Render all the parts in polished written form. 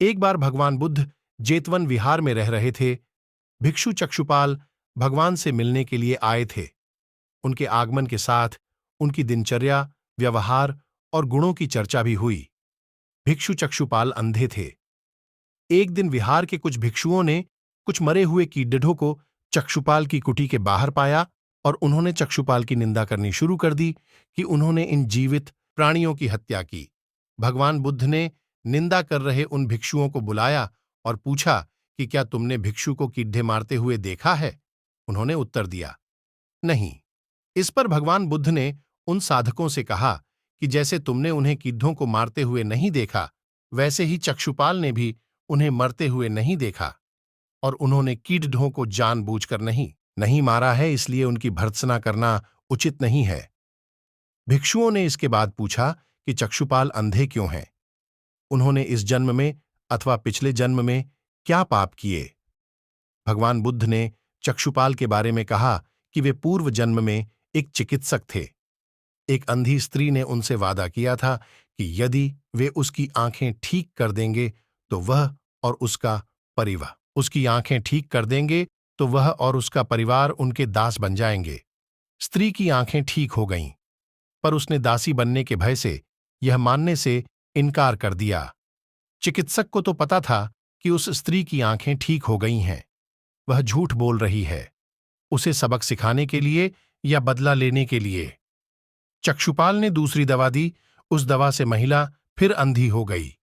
एक बार भगवान बुद्ध जेतवन विहार में रह रहे थे। भिक्षु चक्षुपाल भगवान से मिलने के लिए आए थे। उनके आगमन के साथ उनकी दिनचर्या, व्यवहार और गुणों की चर्चा भी हुई। भिक्षु चक्षुपाल अंधे थे। एक दिन विहार के कुछ भिक्षुओं ने कुछ मरे हुए कीड़ों को चक्षुपाल की कुटी के बाहर पाया और उन्होंने चक्षुपाल की निंदा करनी शुरू कर दी कि उन्होंने इन जीवित प्राणियों की हत्या की। भगवान बुद्ध ने निंदा कर रहे उन भिक्षुओं को बुलाया और पूछा कि क्या तुमने भिक्षु को कीड़े मारते हुए देखा है? उन्होंने उत्तर दिया, नहीं। इस पर भगवान बुद्ध ने उन साधकों से कहा कि जैसे तुमने उन्हें कीड़ों को मारते हुए नहीं देखा, वैसे ही चक्षुपाल ने भी उन्हें मरते हुए नहीं देखा और उन्होंने कीड़ों को जानबूझकर नहीं मारा है, इसलिए उनकी भर्त्सना करना उचित नहीं है। भिक्षुओं ने इसके बाद पूछा कि चक्षुपाल अंधे क्यों हैं? उन्होंने इस जन्म में अथवा पिछले जन्म में क्या पाप किए? भगवान बुद्ध ने चक्षुपाल के बारे में कहा कि वे पूर्व जन्म में एक चिकित्सक थे। एक अंधी स्त्री ने उनसे वादा किया था कि यदि वे उसकी आंखें ठीक कर देंगे तो वह और उसका परिवार उनके दास बन जाएंगे। स्त्री की आंखें ठीक हो गईं, पर उसने दासी बनने के भय से यह मानने से इनकार कर दिया। चिकित्सक को तो पता था कि उस स्त्री की आंखें ठीक हो गई हैं। वह झूठ बोल रही है, उसे सबक सिखाने के लिए या बदला लेने के लिए। चक्षुपाल ने दूसरी दवा दी। उस दवा से महिला फिर अंधी हो गई।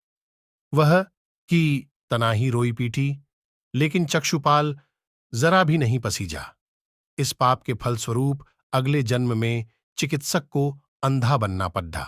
वह की तनाही रोई पीटी, लेकिन चक्षुपाल जरा भी नहीं पसीजा। इस पाप के फलस्वरूप अगले जन्म में चिकित्सक को अंधा बनना पड़ा।